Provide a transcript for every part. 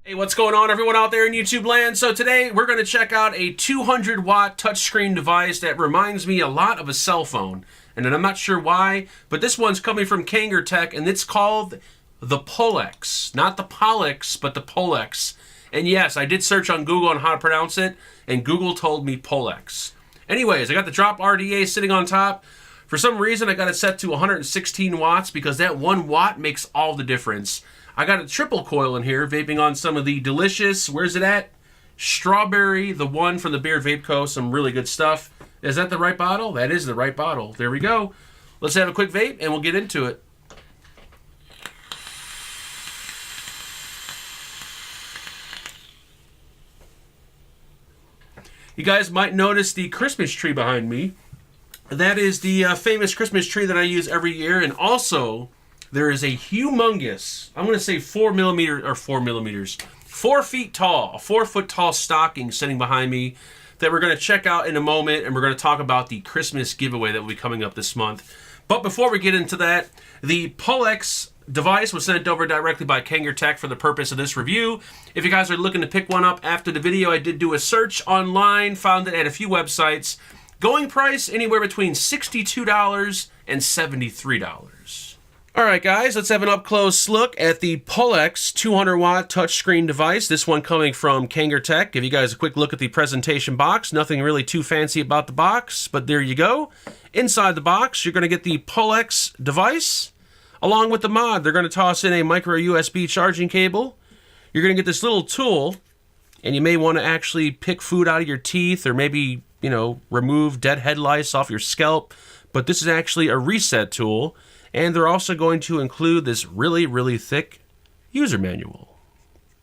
Hey, what's going on, everyone out there in YouTube land? So today we're going to check out a 200 watt touchscreen device that reminds me a lot of a cell phone. And I'm not sure why, but this one's coming from Kanger Tech, and it's called the Pollex. Not the Pollex, but the Pollex. And yes, I did search on Google on how to pronounce it, and Google told me Pollex. Anyways, I got the drop RDA sitting on top. For some reason, I got it set to 116 watts because that 1 watt makes all the difference. I got a triple coil in here, vaping on some of the delicious, where's it at? Strawberry, the one from the Beard Vape Co. Some really good stuff. Is that the right bottle? That is the right bottle. There we go. Let's have a quick vape and we'll get into it. You guys might notice the Christmas tree behind me. That is the famous Christmas tree that I use every year, and also there is a humongous, I'm going to say 4 feet tall, a 4 foot tall stocking sitting behind me that we're going to check out in a moment, and we're going to talk about the Christmas giveaway that will be coming up this month. But before we get into that, the Pollex device was sent over directly by Kanger Tech for the purpose of this review. If you guys are looking to pick one up after the video, I did do a search online, found it at a few websites. Going price anywhere between $62 and $73. Alright guys, let's have an up-close look at the Pollex 200 watt touchscreen device. This one coming from Kanger Tech. Give you guys a quick look at the presentation box. Nothing really too fancy about the box, but there you go. Inside the box, you're going to get the Pollex device. Along with the mod, they're going to toss in a micro USB charging cable. You're going to get this little tool, and you may want to actually pick food out of your teeth or maybe, you know, remove dead head lice off your scalp. But this is actually a reset tool. And they're also going to include this really, really thick user manual.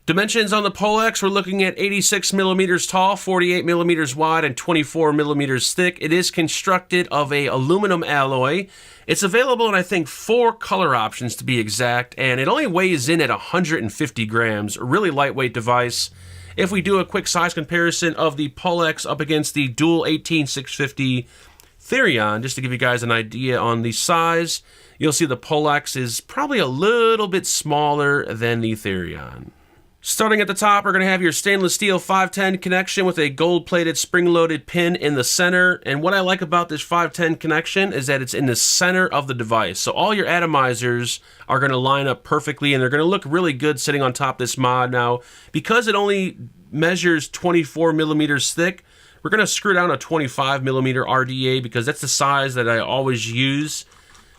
Dimensions on the Pollex, we're looking at 86 millimeters tall, 48 millimeters wide, and 24 millimeters thick. It is constructed of a aluminum alloy. It's available in, I think, 4 color options to be exact, and it only weighs in at 150 grams, a really lightweight device. If we do a quick size comparison of the Pollex up against the dual 18650 Therion, just to give you guys an idea on the size, you'll see the Pollex is probably a little bit smaller than the Therion. Starting at the top, we're going to have your stainless steel 510 connection with a gold-plated spring-loaded pin in the center. And what I like about this 510 connection is that it's in the center of the device. So all your atomizers are going to line up perfectly, and they're going to look really good sitting on top of this mod. Now, because it only measures 24 millimeters thick, we're going to screw down a 25 millimeter RDA because that's the size that I always use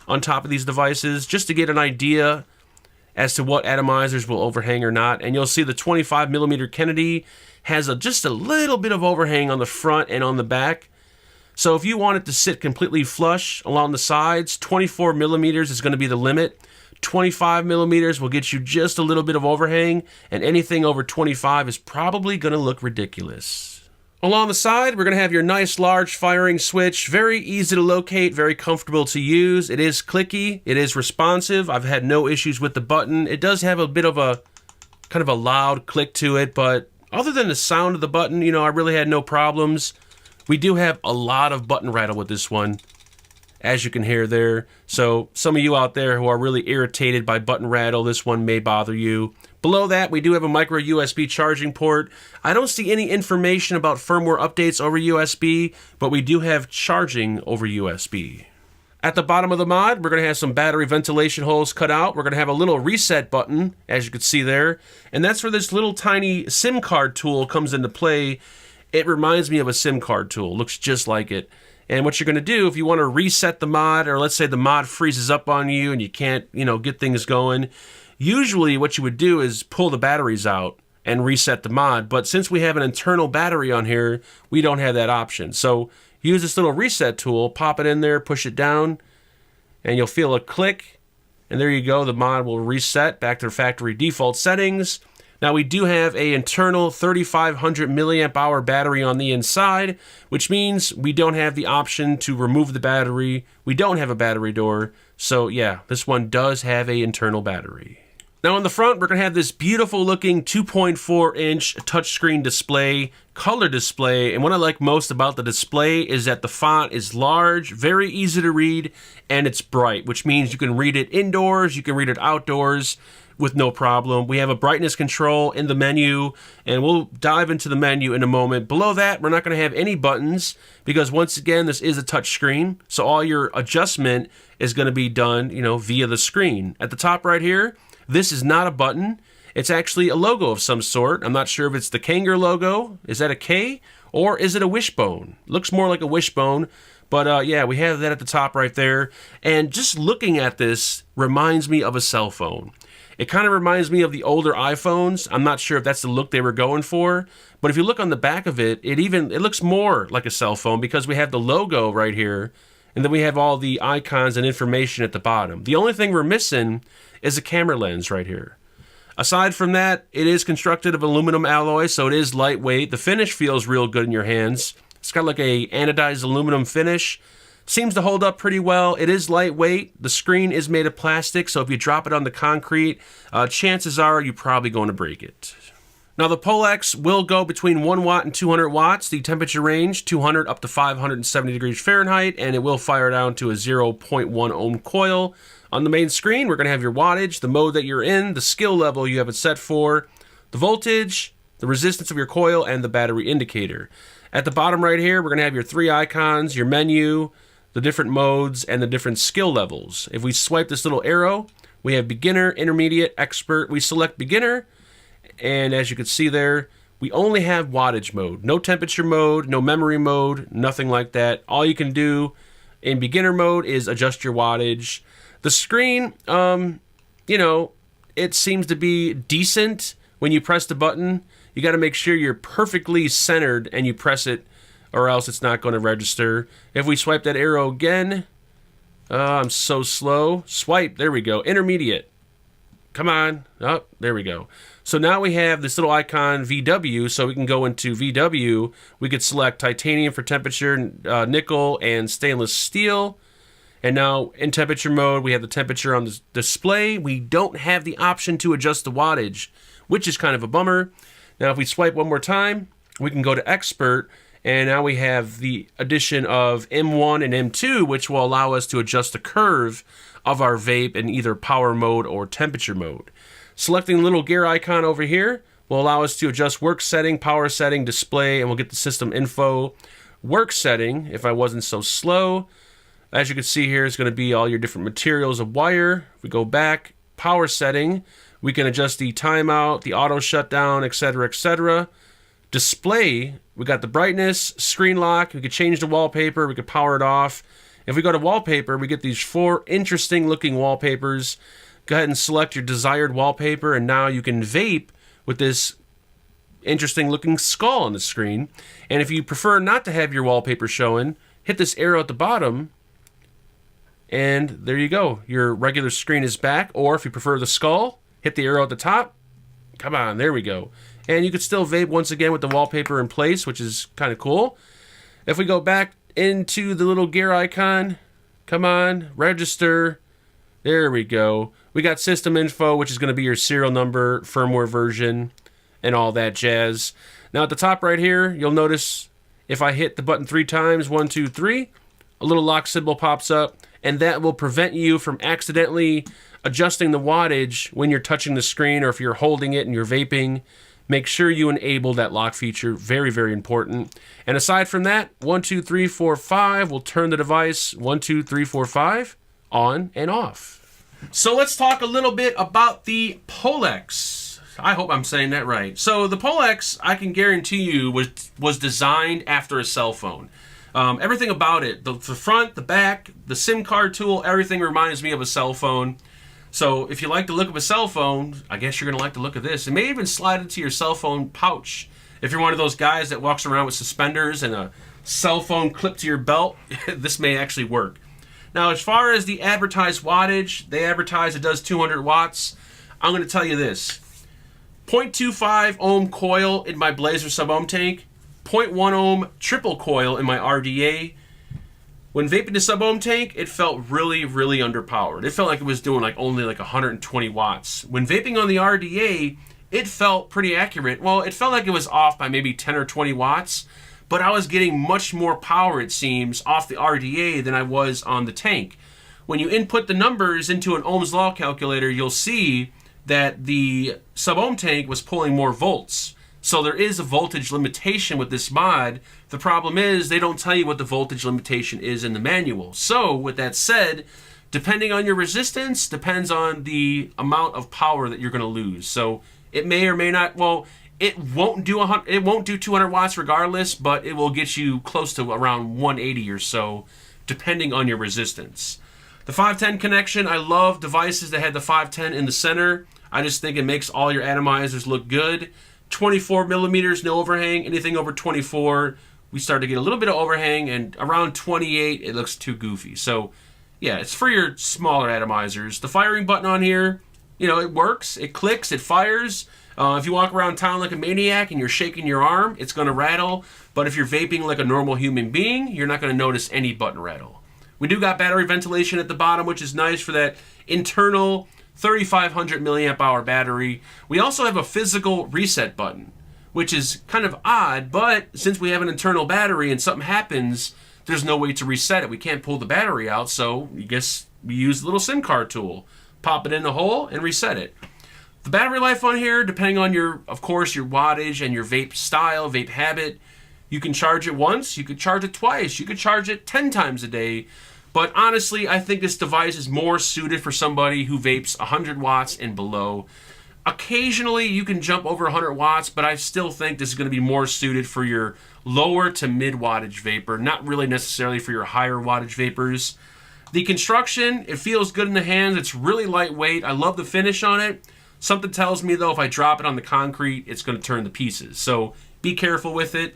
on top of these devices, just to get an idea as to what atomizers will overhang or not. And you'll see the 25 millimeter Kennedy has just a little bit of overhang on the front and on the back. So if you want it to sit completely flush along the sides, 24 millimeters is going to be the limit. 25 millimeters will get you just a little bit of overhang, and anything over 25 is probably going to look ridiculous. Along the side, we're going to have your nice large firing switch. Very easy to locate, very comfortable to use. It is clicky, it is responsive. I've had no issues with the button. It does have a bit of a kind of a loud click to it, but other than the sound of the button, you know, I really had no problems. We do have a lot of button rattle with this one, as you can hear there. So some of you out there who are really irritated by button rattle, this one may bother you. Below that, we do have a micro USB charging port. I don't see any information about firmware updates over USB, but we do have charging over USB. At the bottom of the mod, we're going to have some battery ventilation holes cut out. We're going to have a little reset button, as you can see there. And that's where this little tiny SIM card tool comes into play. It reminds me of a SIM card tool. Looks just like it. And what you're going to do, if you want to reset the mod, or let's say the mod freezes up on you and you can't, you know, get things going, usually what you would do is pull the batteries out and reset the mod. But since we have an internal battery on here, we don't have that option. So use this little reset tool, pop it in there, push it down, and you'll feel a click. And there you go, the mod will reset back to factory default settings. Now we do have an internal 3500 milliamp hour battery on the inside, which means we don't have the option to remove the battery. We don't have a battery door. So yeah, this one does have an internal battery. Now on the front, we're going to have this beautiful looking 2.4-inch touchscreen display, color display, and what I like most about the display is that the font is large, very easy to read, and it's bright, which means you can read it indoors, you can read it outdoors. with no problem. We have a brightness control in the menu, and we'll dive into the menu in a moment. Below that, we're not going to have any buttons because, once again, this is a touch screen, so all your adjustment is going to be done, via the screen. At the top right here, this is not a button. It's actually a logo of some sort. I'm not sure if it's the Kanger logo. Is that a K? Or is it a wishbone? Looks more like a wishbone. But yeah, we have that at the top right there. And just looking at this reminds me of a cell phone. It kind of reminds me of the older iPhones. I'm not sure if that's the look they were going for. But if you look on the back of it, it looks more like a cell phone because we have the logo right here. And then we have all the icons and information at the bottom. The only thing we're missing is a camera lens right here. Aside from that, it is constructed of aluminum alloy, so it is lightweight. The finish feels real good in your hands. It's got like a anodized aluminum finish. Seems to hold up pretty well. It is lightweight. The screen is made of plastic, so if you drop it on the concrete, chances are you're probably going to break it. Now, the Pollex will go between 1 watt and 200 watts. The temperature range, 200 up to 570 degrees Fahrenheit, and it will fire down to a 0.1 ohm coil. On the main screen, we're going to have your wattage, the mode that you're in, the skill level you have it set for, the voltage, the resistance of your coil, and the battery indicator. At the bottom right here, we're going to have your 3 icons, your menu, the different modes, and the different skill levels. If we swipe this little arrow, we have beginner, intermediate, expert. We select beginner, and as you can see there, we only have wattage mode. No temperature mode, no memory mode, nothing like that. All you can do in beginner mode is adjust your wattage. The screen, it seems to be decent when you press the button. You got to make sure you're perfectly centered and you press it, or else it's not going to register. If we swipe that arrow again, I'm so slow. Swipe, there we go. Intermediate. Come on. Oh, there we go. So now we have this little icon, VW, so we can go into VW. We could select titanium for temperature, nickel, and stainless steel. And now in temperature mode, we have the temperature on the display. We don't have the option to adjust the wattage, which is kind of a bummer. Now, if we swipe one more time, we can go to expert. And now we have the addition of M1 and M2, which will allow us to adjust the curve of our vape in either power mode or temperature mode. Selecting the little gear icon over here will allow us to adjust work setting, power setting, display, and we'll get the system info. Work setting, if I wasn't so slow, as you can see here, is going to be all your different materials of wire. If we go back, power setting, we can adjust the timeout, the auto shutdown, etc., etc. Display, we got the brightness, screen lock, we could change the wallpaper, we could power it off. If we go to wallpaper, we get these 4 interesting looking wallpapers. Go ahead and select your desired wallpaper, and now you can vape with this interesting looking skull on the screen. And if you prefer not to have your wallpaper showing, hit this arrow at the bottom, and there you go. Your regular screen is back. Or if you prefer the skull, hit the arrow at the top. Come on, there we go. And you could still vape once again with the wallpaper in place, which is kind of cool. If we go back into the little gear icon, come on, register. There we go. We got system info, which is going to be your serial number, firmware version, and all that jazz. Now at the top right here, you'll notice if I hit the button 3 times, 1, 2, 3, a little lock symbol pops up, and that will prevent you from accidentally adjusting the wattage when you're touching the screen or if you're holding it and you're vaping. Make sure you enable that lock feature. Very, very important. And aside from that, 1, 2, 3, 4, 5 will turn the device 1, 2, 3, 4, 5 on and off. So let's talk a little bit about the Pollex. I hope I'm saying that right. So the Pollex, I can guarantee you, was designed after a cell phone. Everything about it, the front, the back, the SIM card tool, everything reminds me of a cell phone. So if you like the look of a cell phone, I guess you're going to like the look of this. It may even slide into your cell phone pouch. If you're one of those guys that walks around with suspenders and a cell phone clipped to your belt, this may actually work. Now, as far as the advertised wattage, they advertise it does 200 watts. I'm going to tell you this. 0.25 ohm coil in my Blazer sub-ohm tank, 0.1 ohm triple coil in my RDA. When vaping the sub-ohm tank, it felt really, really underpowered. It felt like it was doing only 120 watts. When vaping on the RDA, it felt pretty accurate. Well, it felt like it was off by maybe 10 or 20 watts, but I was getting much more power, it seems, off the RDA than I was on the tank. When you input the numbers into an Ohm's Law calculator, you'll see that the sub-ohm tank was pulling more volts. So there is a voltage limitation with this mod. The problem is they don't tell you what the voltage limitation is in the manual. So with that said, depending on your resistance, depends on the amount of power that you're going to lose. So it may or may not, well, it won't do 200 watts regardless, but it will get you close to around 180 or so, depending on your resistance. The 510 connection, I love devices that had the 510 in the center. I just think it makes all your atomizers look good. 24 millimeters, no overhang. Anything over 24, we start to get a little bit of overhang, and around 28, it looks too goofy. So yeah, it's for your smaller atomizers. The firing button on here, you know, it works, it clicks, it fires. If you walk around town like a maniac and you're shaking your arm, it's going to rattle. But if you're vaping like a normal human being, you're not going to notice any button rattle. We do got battery ventilation at the bottom, which is nice for that internal 3,500 milliamp hour battery. We also have a physical reset button, which is kind of odd, but since we have an internal battery and something happens, there's no way to reset it. We can't pull the battery out, so I guess we use the little SIM card tool. Pop it in the hole and reset it. The battery life on here, depending on your, of course, your wattage and your vape style, vape habit, you can charge it once, you could charge it twice, you could charge it 10 times a day. But honestly, I think this device is more suited for somebody who vapes 100 watts and below. Occasionally, you can jump over 100 watts, but I still think this is going to be more suited for your lower to mid wattage vapor, not really necessarily for your higher wattage vapors. The construction, it feels good in the hands. It's really lightweight. I love the finish on it. Something tells me, though, if I drop it on the concrete, it's going to turn to pieces. So be careful with it.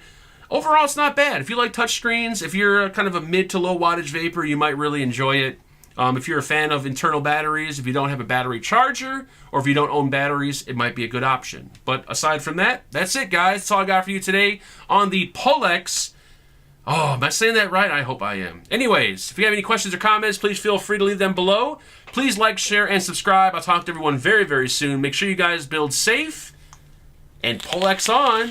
Overall, it's not bad. If you like touchscreens, if you're kind of a mid to low wattage vapor, you might really enjoy it. If you're a fan of internal batteries, if you don't have a battery charger, or if you don't own batteries, it might be a good option. But aside from that, that's it, guys. That's all I got for you today on the Pollex. Oh, am I saying that right? I hope I am. Anyways, if you have any questions or comments, please feel free to leave them below. Please like, share, and subscribe. I'll talk to everyone very, very soon. Make sure you guys build safe, and Pollex on.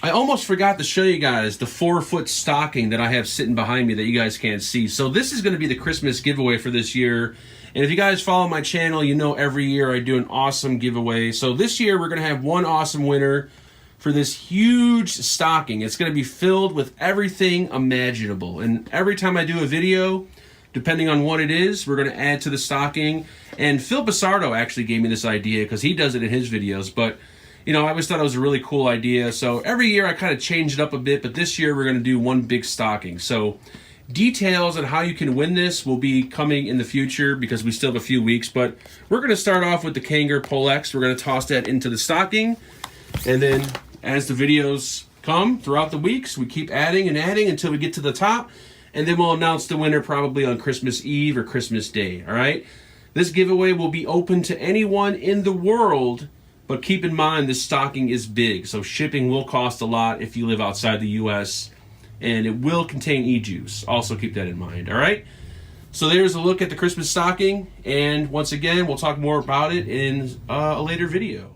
I almost forgot to show you guys the 4-foot stocking that I have sitting behind me that you guys can't see. So this is going to be the Christmas giveaway for this year. And if you guys follow my channel, you know every year I do an awesome giveaway. So this year we're going to have one awesome winner for this huge stocking. It's going to be filled with everything imaginable. And every time I do a video, depending on what it is, we're going to add to the stocking. And Phil Basardo actually gave me this idea because he does it in his videos. But you know, I always thought it was a really cool idea. So every year I kind of change it up a bit, but this year we're going to do one big stocking. So details on how you can win this will be coming in the future because we still have a few weeks. But we're going to start off with the Kanger Pollex. We're going to toss that into the stocking. And then as the videos come throughout the weeks, we keep adding and adding until we get to the top. And then we'll announce the winner probably on Christmas Eve or Christmas Day. All right? This giveaway will be open to anyone in the world. But keep in mind, this stocking is big, so shipping will cost a lot if you live outside the U.S., and it will contain e-juice. Also keep that in mind, all right? So there's a look at the Christmas stocking, and once again, we'll talk more about it in a later video.